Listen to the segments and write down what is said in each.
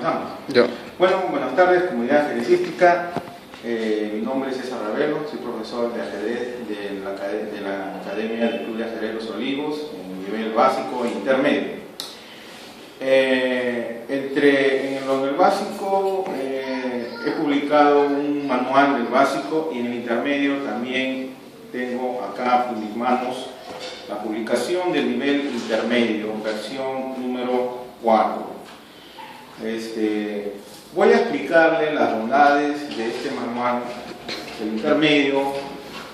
comenzamos. Yo. Bueno, buenas tardes, comunidad ajedrecística. Mi nombre es César Ravelo, soy profesor de ajedrez de la Academia del Club de Ajedrez Los Olivos, en nivel básico e intermedio. En el básico he publicado un manual del básico, y en el intermedio también tengo acá en mis manos la publicación del nivel intermedio, versión número 4. Voy a explicarle las bondades de este manual del intermedio,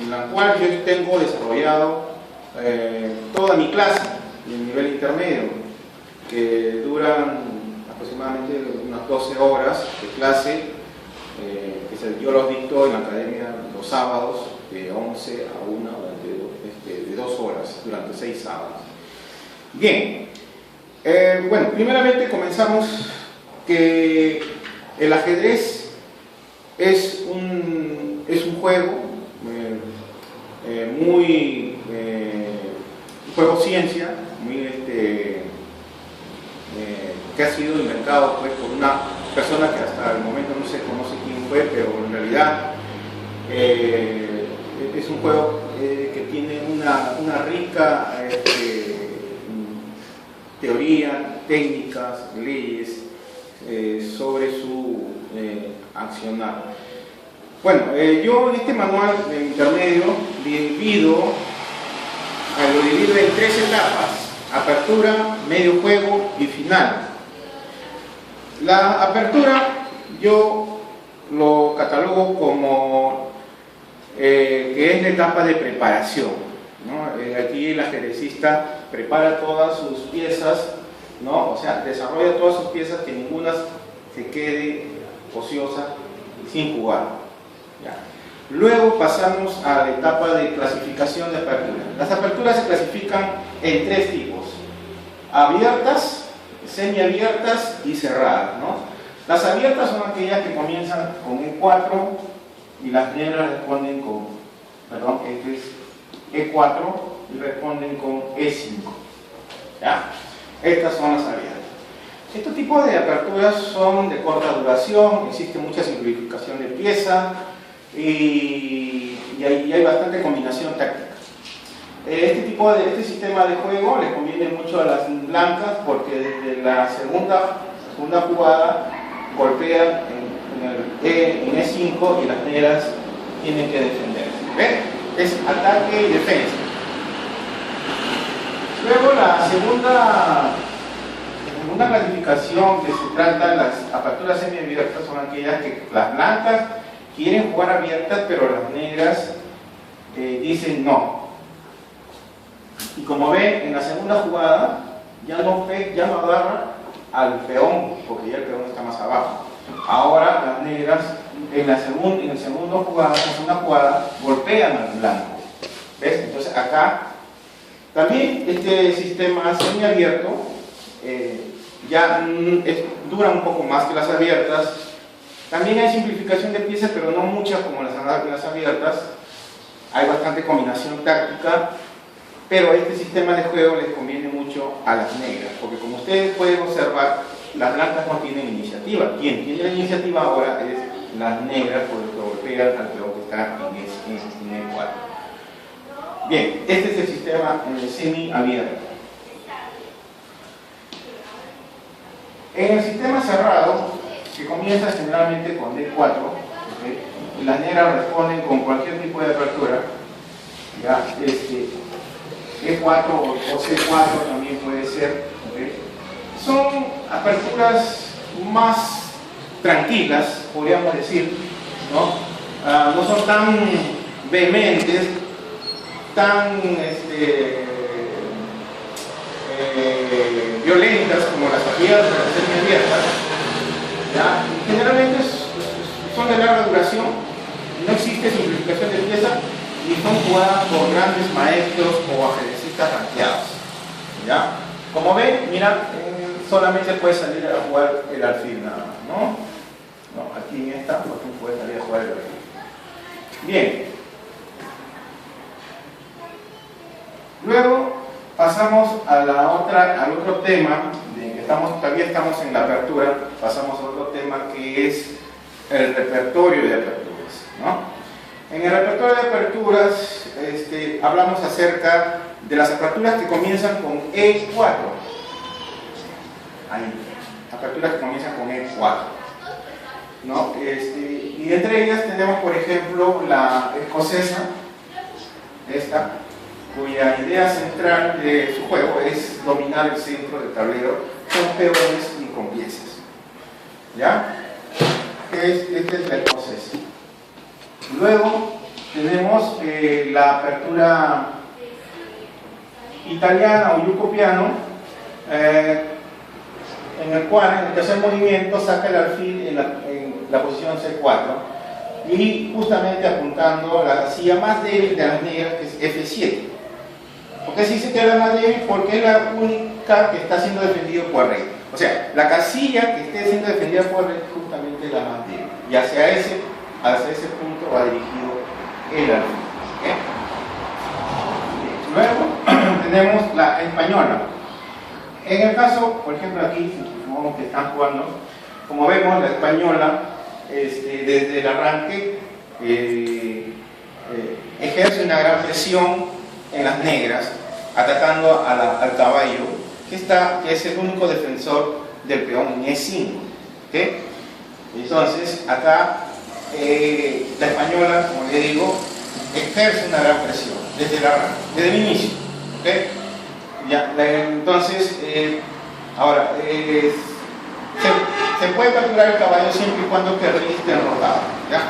en la cual yo tengo desarrollado toda mi clase del nivel intermedio, que duran aproximadamente unas 12 horas de clase, que yo los dicto en la academia los sábados de 11 a 1 de 2 horas, durante 6 sábados. Bien, bueno, primeramente comenzamos que el ajedrez es un juego muy juego ciencia, muy que ha sido inventado pues por una persona que hasta el momento no se conoce quién fue, pero en realidad es un juego que tiene una rica teoría, técnicas, leyes sobre su accionar. Bueno, yo en este manual de intermedio lo divido en 3 etapas: apertura, medio juego y final. La apertura yo lo catalogo como que es la etapa de preparación, ¿no? Aquí el ajedrecista prepara todas sus piezas, ¿no? O sea, desarrolla todas sus piezas, que ninguna se quede ociosa y sin jugar, ¿ya? Luego pasamos a la etapa de clasificación de apertura. Las aperturas se clasifican en 3 tipos: abiertas, semiabiertas y cerradas, ¿no? Las abiertas son aquellas que comienzan con E4 y las negras responden con, perdón, este es E4 y responden con E5, ¿ya? Estas son las abiertas. Estos tipos de aperturas son de corta duración, existe mucha simplificación de pieza y hay bastante combinación táctica. Este sistema de juego le conviene mucho a las blancas, porque desde la segunda jugada golpean en E5 y las negras tienen que defenderse. ¿Ven? Es ataque y defensa. Luego la segunda clasificación, que se trata de las aperturas semiabiertas, son aquellas que las blancas quieren jugar abiertas, pero las negras dicen no. Y como ven, en la segunda jugada ya no agarra al peón, porque ya el peón está más abajo. Ahora las negras en la segunda jugada golpean al blanco. ¿Ves? Entonces acá también este sistema semiabierto dura un poco más que las abiertas. También hay simplificación de piezas, pero no mucha como las abiertas. Hay bastante combinación táctica, pero este sistema de juego les conviene mucho a las negras, porque como ustedes pueden observar, las blancas no tienen iniciativa. Quien tiene la iniciativa ahora es las negras, porque golpean al peón que está en E4. Bien, este es el sistema semi-abierto. En el sistema cerrado, que comienza generalmente con D4, ¿okay? Y las negras responden con cualquier tipo de apertura, ¿ya? E4 o C4 también puede ser, ¿okay? Son aperturas más tranquilas, podríamos decir, ¿no? No son tan vehementes, tan violentas como las abiertas, las semiabiertas, ¿ya? Generalmente son de larga duración, no existe simplificación de pieza y son jugadas por grandes maestros o ajedrecistas rankeados, ¿ya? Como ven, mira, solamente puede salir a jugar el alfil nada más, ¿no? No, aquí en esta no puede salir a jugar el alfil. Bien. Luego pasamos a al otro tema, todavía estamos en la apertura, pasamos a que es el repertorio de aperturas, ¿no? En el repertorio de aperturas hablamos acerca de las aperturas que comienzan con E4. Ahí, aperturas que comienzan con E4, ¿no? Y entre ellas tenemos, por ejemplo, la escocesa, esta, cuya idea central de su juego es dominar el centro del tablero con peones y con piezas. ¿Ya? Esta es la escocesa. Luego tenemos la apertura italiana o yucopiano, en el cual en el tercer movimiento saca el alfil en la posición C4 y justamente apuntando a la casilla más débil de las negras, que es F7. ¿Por qué se dice que es la más débil? Porque es la única que está siendo defendida por rey. O sea, la casilla que esté siendo defendida por rey justamente es la más débil, y hacia ese punto va dirigido el alfil. Luego tenemos la española. En el caso, por ejemplo, aquí, supongamos que están jugando, como vemos, la española desde el arranque ejerce una gran presión en las negras, atacando al caballo, que es el único defensor del peón en E5. ¿Okay? Entonces, acá la española, como le digo, ejerce una gran presión desde el inicio. ¿Okay? Ya, entonces, ahora, se puede capturar el caballo siempre y cuando el rey esté enrotado, ¿ya?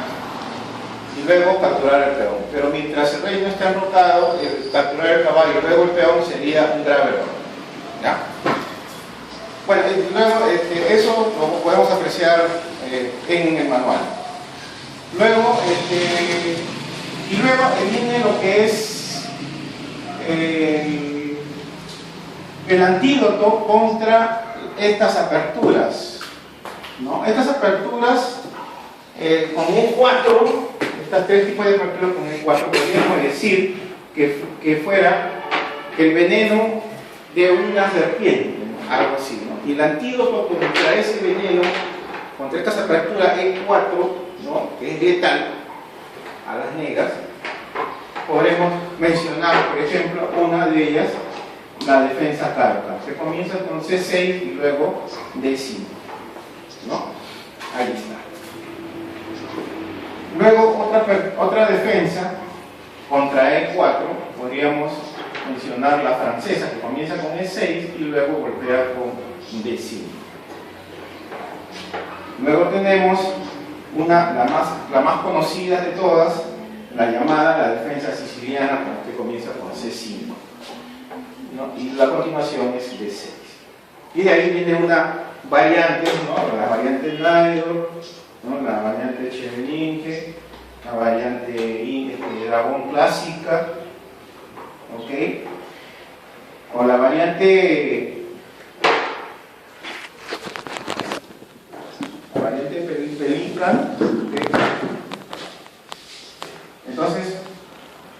Y luego capturar el peón. Pero mientras el rey no esté enrotado, capturar el caballo y luego el peón sería un grave error, ¿ya? Bueno, luego eso lo podemos apreciar en el manual. Luego, viene lo que es el antídoto contra estas aperturas, ¿no? Estas aperturas con E4, estas tres tipos de aperturas con E4, podríamos decir que fuera el veneno de una serpiente, ¿no? Algo así, ¿no? Y el antídoto contra ese veneno, contra estas aperturas E4, ¿no? Que es letal a las negras, podremos mencionar, por ejemplo, una de ellas, la defensa carta. Se comienza con C6 y luego D5, ¿no? Ahí está. Luego otra defensa contra E4, podríamos mencionar la francesa, que comienza con E6 y luego golpea con D5. Luego tenemos la más conocida de todas, la llamada la defensa siciliana, que comienza con C5, ¿no? Y la continuación es D6. Y de ahí viene una variante, ¿no? La variante Naidor, ¿no? La variante Cheveninge, la variante Dragón clásica, ¿ok? O la variante Película, ¿okay? Entonces,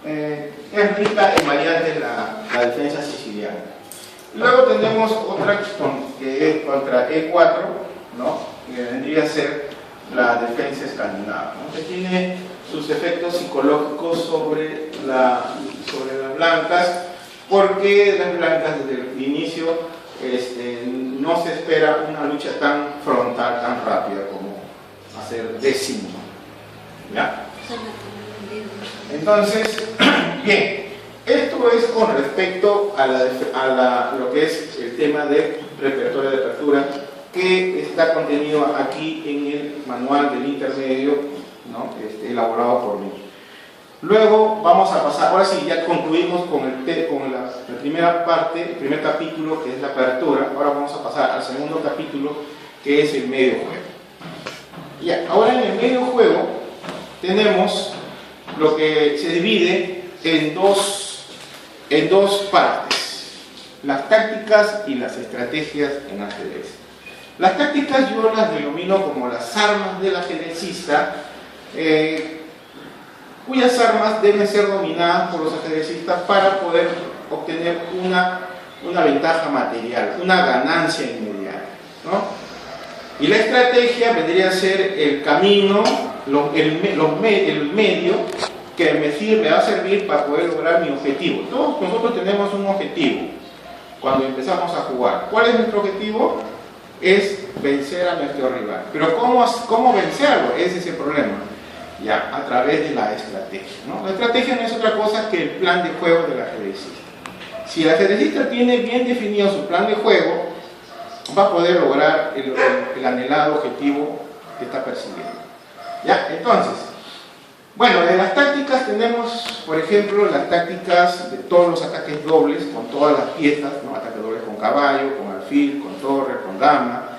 es rica en variantes la defensa siciliana. Luego tenemos otra que es contra E4, ¿no? Que vendría a ser la defensa escandinava, ¿no? Que tiene sus efectos psicológicos sobre las blancas, porque las blancas desde el inicio no se espera una lucha tan frontal, tan rápida como hacer D5, ¿ya? Entonces, bien, esto es con respecto a lo que es el tema de repertorio de apertura, que está contenido aquí en el manual del intermedio, ¿no? Elaborado por mí. Luego vamos a pasar, ahora sí, ya concluimos con la primera parte, el primer capítulo, que es la apertura. Ahora vamos a pasar al segundo capítulo, que es el medio juego. Ya, ahora en el medio juego tenemos lo que se divide en dos partes: las tácticas y las estrategias en ajedrez. Las tácticas yo las denomino como las armas del ajedrecista, cuyas armas deben ser dominadas por los ajedrecistas para poder obtener una ventaja material, una ganancia inmediata, ¿no? Y la estrategia vendría a ser el camino, el medio que me va a servir para poder lograr mi objetivo. Todos nosotros tenemos un objetivo cuando empezamos a jugar. ¿Cuál es nuestro objetivo? Es vencer a nuestro rival. Pero ¿cómo vencerlo? Ese es el problema. Ya, a través de la estrategia, ¿no? La estrategia no es otra cosa que el plan de juego del ajedrecista. Si el ajedrecista tiene bien definido su plan de juego, va a poder lograr el anhelado objetivo que está persiguiendo. ¿Ya? Entonces, bueno, de las tácticas tenemos, por ejemplo, las tácticas de todos los ataques dobles con todas las piezas, ¿no? Ataques dobles con caballo, con alfil, con torre, con dama,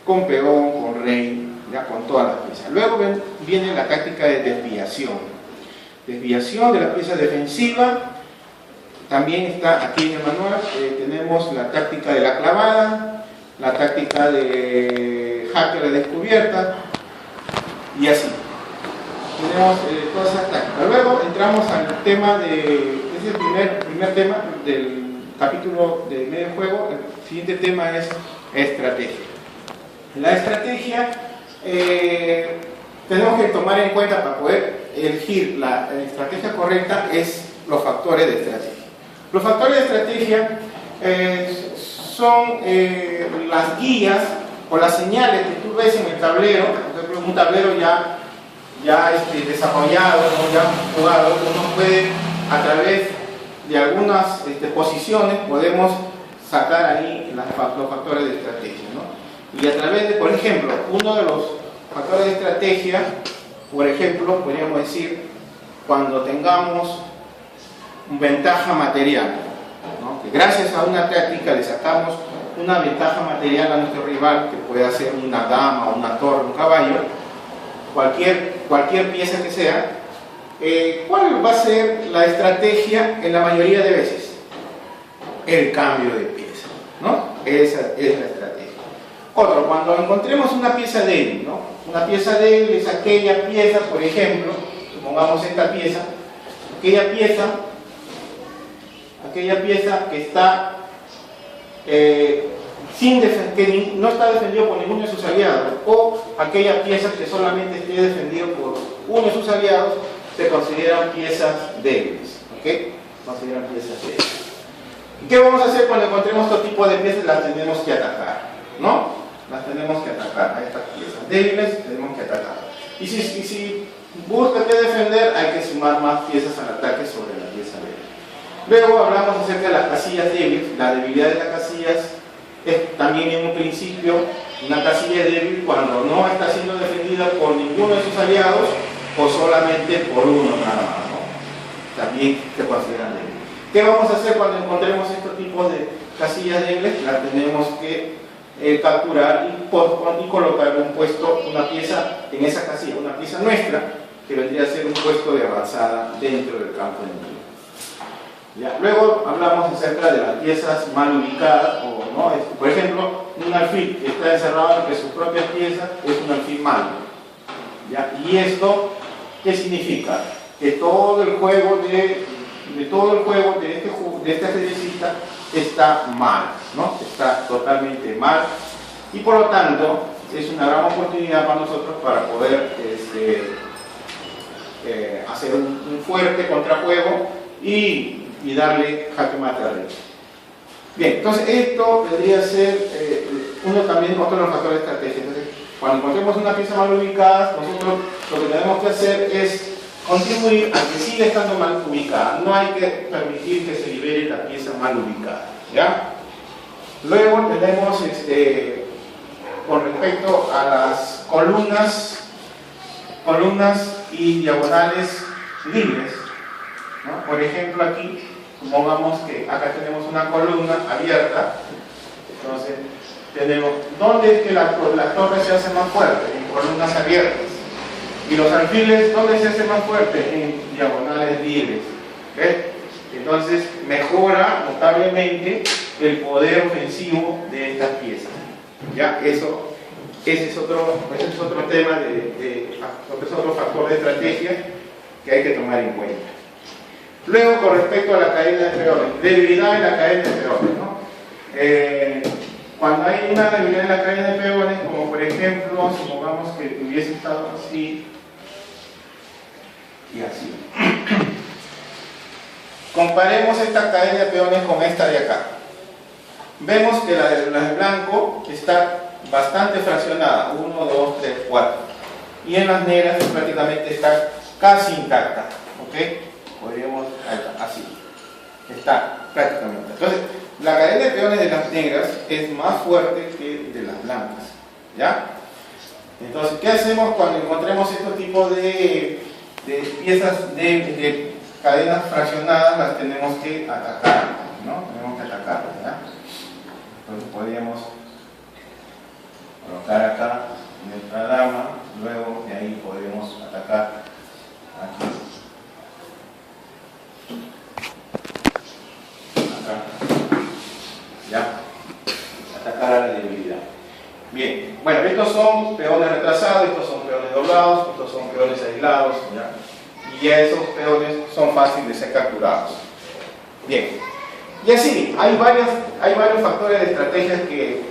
con peón, con rey, ya, con todas las piezas. Luego viene la táctica de desviación. Desviación de la pieza defensiva. También está aquí en el manual, tenemos la táctica de la clavada, la táctica de jaque a la descubierta, y así. Tenemos todas esas tácticas. Luego entramos al tema es el primer tema del capítulo de medio juego. El siguiente tema es estrategia. La estrategia tenemos que tomar en cuenta para poder elegir la estrategia correcta es los factores de estrategia. Los factores de estrategia son las guías o las señales que tú ves en el tablero. Por ejemplo, un tablero ya desarrollado, ¿no? Ya jugado, uno puede a través de algunas posiciones podemos sacar ahí los factores de estrategia, ¿no? Y a través de, por ejemplo, uno de los factores de estrategia, por ejemplo, podríamos decir cuando tengamos ventaja material, ¿no? Que gracias a una táctica le sacamos una ventaja material a nuestro rival, que puede ser una dama, una torre, un caballo, cualquier pieza que sea. ¿Cuál va a ser la estrategia en la mayoría de veces? El cambio de pieza, ¿no? Esa es la estrategia. Otro, cuando encontremos una pieza débil, ¿no? Una pieza débil es aquella pieza, por ejemplo, supongamos esta pieza, aquella pieza que está que no está defendido por ninguno de sus aliados, o aquella pieza que solamente esté defendido por uno de sus aliados, se consideran piezas débiles. ¿Ok? Consideran piezas débiles. ¿Y qué vamos a hacer cuando encontremos este tipo de piezas? Las tenemos que atacar, ¿no? Las tenemos que atacar. A estas piezas débiles tenemos que atacar. Y si busca que defender, hay que sumar más piezas al ataque sobre la pieza débil. Luego hablamos acerca de las casillas débiles. La debilidad de las casillas es también en un principio una casilla débil cuando no está siendo defendida por ninguno de sus aliados o solamente por uno nada más, ¿no? También se consideran débiles. ¿Qué vamos a hacer cuando encontremos estos tipos de casillas débiles? Las tenemos que capturar y colocar una pieza en esa casilla, una pieza nuestra, que vendría a ser un puesto de avanzada dentro del campo enemigo. ¿Ya? Luego hablamos acerca de las piezas mal ubicadas, o no, por ejemplo, un alfil que está encerrado entre sus propias piezas es un alfil malo. ¿Ya? Y esto, ¿qué significa? Que todo el juego de este ajedrecista está mal, ¿no? Está totalmente mal, y por lo tanto es una gran oportunidad para nosotros para poder hacer un fuerte contrajuego y darle jaque mate al rey. Bien, entonces esto debería ser otro de los factores de estrategia. Entonces, cuando encontremos una pieza mal ubicada, nosotros lo que tenemos que hacer es contribuir a que siga estando mal ubicada. No hay que permitir que se libere la pieza mal ubicada, ¿ya? Luego tenemos con respecto a las columnas y diagonales libres, ¿no? Por ejemplo, aquí supongamos que acá tenemos una columna abierta. Entonces tenemos, ¿dónde es que la torre se hace más fuerte? En columnas abiertas. Y los alfiles, ¿dónde se hace más fuerte? En diagonales libres. ¿Okay? Entonces mejora notablemente el poder ofensivo de estas piezas. ¿Ya? Ese es otro tema es otro factor de estrategia que hay que tomar en cuenta. Luego, con respecto a la cadena de peones, debilidad en la cadena de peones, ¿no? cuando hay una debilidad en la cadena de peones, como por ejemplo, supongamos que hubiese estado así y así. Comparemos esta cadena de peones con esta de acá. Vemos que la de blanco está bastante fraccionada, 1, 2, 3, 4. Y en las negras prácticamente está casi intacta. ¿Ok? Podríamos, así. Está prácticamente. Entonces, la cadena de peones de las negras es más fuerte que de las blancas. ¿Ya? Entonces, ¿qué hacemos cuando encontremos estos tipos de piezas de cadenas fraccionadas? Las tenemos que atacar, ¿no? Tenemos que atacarlas, ¿ya? Entonces podríamos colocar acá nuestra dama, luego de ahí podemos atacar aquí. ¿Ya? Atacar a la debilidad. Bien, bueno, estos son peones retrasados, estos son peones doblados, estos son peones aislados, ¿ya? Y ya esos peones son fáciles de ser capturados. Bien, y así, hay varios factores de estrategias que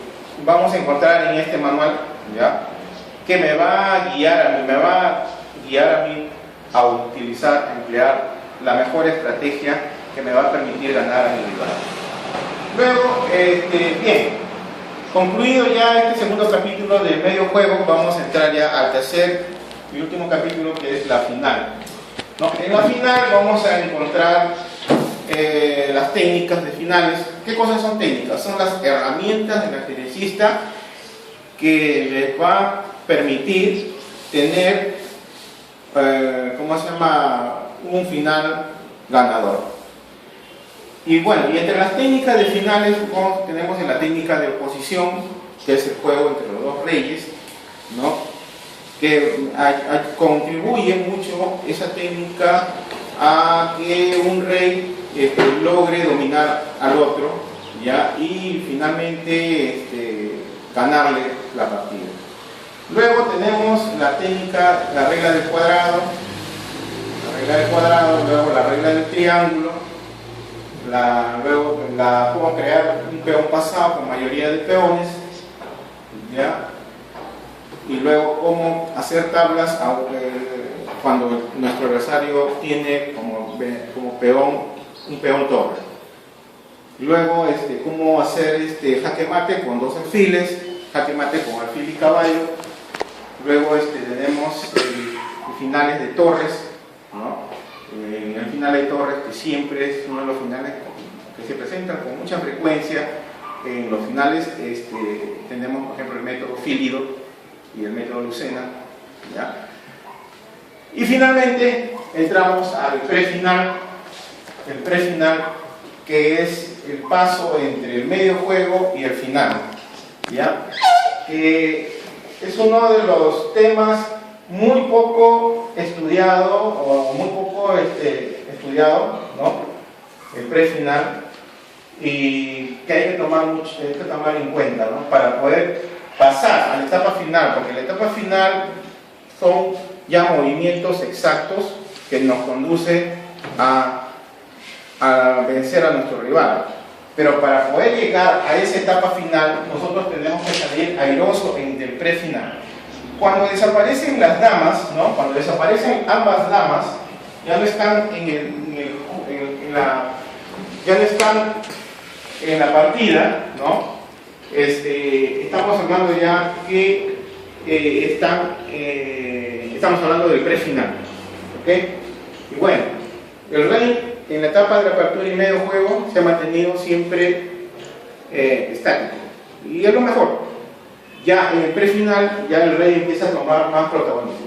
vamos a encontrar en este manual, ¿ya? Que me va a guiar a mí a utilizar, a emplear la mejor estrategia que me va a permitir ganar a mi rival. Luego, bien, concluido ya este segundo capítulo del medio juego, vamos a entrar ya al tercer y último capítulo, que es la final, ¿no? En la final vamos a encontrar las técnicas de finales. ¿Qué cosas son técnicas? Son las herramientas del ajedrecista que les va a permitir tener, un final ganador. Y bueno, y entre las técnicas de finales tenemos la técnica de oposición, que es el juego entre los dos reyes, ¿no? Que contribuye mucho esa técnica a que un rey logre dominar al otro, ¿ya? Y finalmente ganarle la partida. Luego tenemos la técnica, la regla del cuadrado, luego la regla del triángulo. Luego cómo crear un peón pasado con mayoría de peones, ¿ya? Y luego cómo hacer tablas cuando nuestro adversario tiene como peón un peón torre. Luego cómo hacer jaque mate con dos alfiles, jaque mate con alfil y caballo. Luego tenemos finales de torres, ¿no? El final de torres, que siempre es uno de los finales que se presentan con mucha frecuencia. En los finales tenemos, por ejemplo, el método Fílido y el método Lucena, ¿ya? Y finalmente entramos al prefinal. El prefinal, que es el paso entre el medio juego y el final, ¿ya? Que es uno de los temas muy poco estudiado, o muy poco estudiado, ¿no? El prefinal, y que hay que tomar en cuenta, ¿no? Para poder pasar a la etapa final, porque la etapa final son ya movimientos exactos que nos conducen a vencer a nuestro rival. Pero para poder llegar a esa etapa final, nosotros tenemos que salir airoso en el prefinal. Cuando desaparecen las damas, ¿no? Cuando desaparecen ambas damas, ya no están ya no están en la partida, ¿no? Estamos hablando ya que estamos hablando del prefinal, ¿ok? Y bueno, el rey en la etapa de la apertura y medio juego se ha mantenido siempre estático, y es lo mejor. Ya en el prefinal, ya el rey empieza a tomar más protagonismo,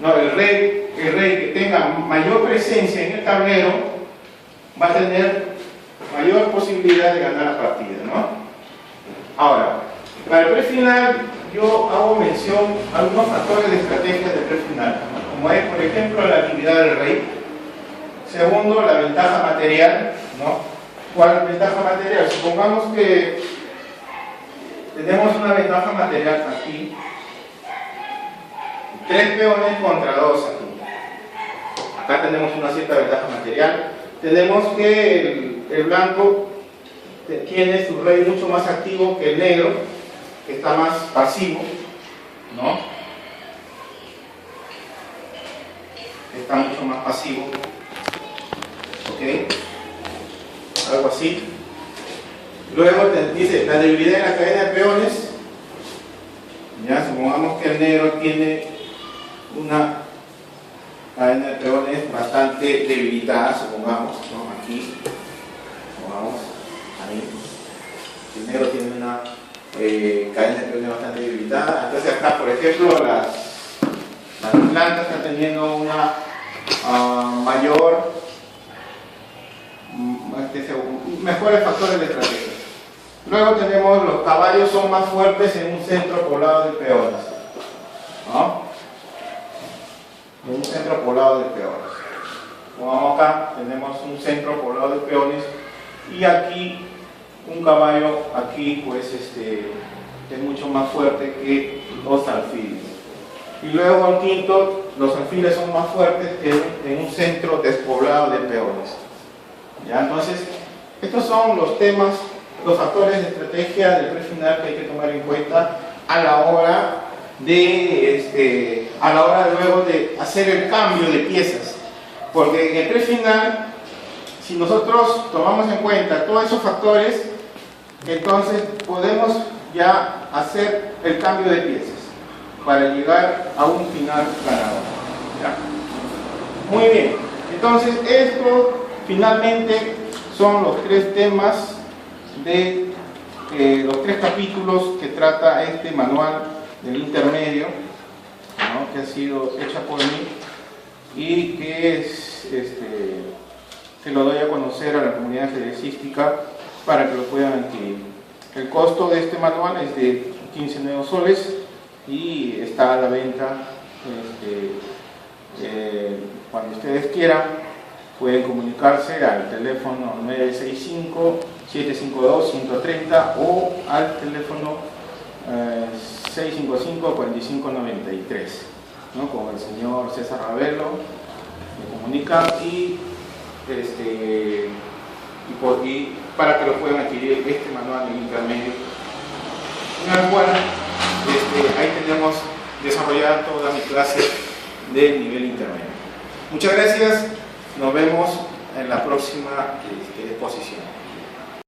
¿no? El rey que tenga mayor presencia en el tablero va a tener mayor posibilidad de ganar la partida, ¿no? Ahora, para el prefinal yo hago mención a algunos factores de estrategia del prefinal, ¿no? Como es, por ejemplo, la actividad del rey. Segundo, la ventaja material, ¿no? ¿Cuál ventaja material? Supongamos que tenemos una ventaja material aquí, 3 peones contra 2 aquí. Acá tenemos una cierta ventaja material. Tenemos que el blanco tiene su rey mucho más activo que el negro, que está más pasivo, ¿no? Está mucho más pasivo, ¿ok? Algo así. Luego te dice la debilidad en la cadena de peones. Ya, supongamos que el negro tiene una cadena de peones bastante debilitada, supongamos, ¿no? Aquí, supongamos, ahí. El negro tiene una cadena de peones bastante debilitada. Entonces acá, por ejemplo, las plantas están teniendo una mejores factores de estrategia. Luego tenemos los caballos son más fuertes en un centro poblado de peones, ¿no? En un centro poblado de peones. Como acá tenemos un centro poblado de peones y aquí un caballo aquí pues es mucho más fuerte que los alfiles. Y luego el quinto, los alfiles son más fuertes que en un centro despoblado de peones. ¿Ya? Entonces, estos son los temas, los factores de estrategia del prefinal que hay que tomar en cuenta a la hora de luego de hacer el cambio de piezas. Porque en el prefinal, si nosotros tomamos en cuenta todos esos factores, entonces podemos ya hacer el cambio de piezas para llegar a un final ganador. ¿Ya? Muy bien, entonces esto finalmente son los tres temas de los tres capítulos que trata este manual del intermedio, ¿no? Que ha sido hecha por mí y que se lo doy a conocer a la comunidad ajedrecística para que lo puedan adquirir. El costo de este manual es de 15 nuevos soles y está a la venta. Cuando ustedes quieran pueden comunicarse al teléfono 965-752-130 o al teléfono 655-4593, ¿no? Con el señor César Ravelo me comunican y para que lo puedan adquirir este manual de intermedio, en el cual ahí tenemos desarrollada toda mi clase de nivel intermedio. Muchas gracias, nos vemos en la próxima exposición.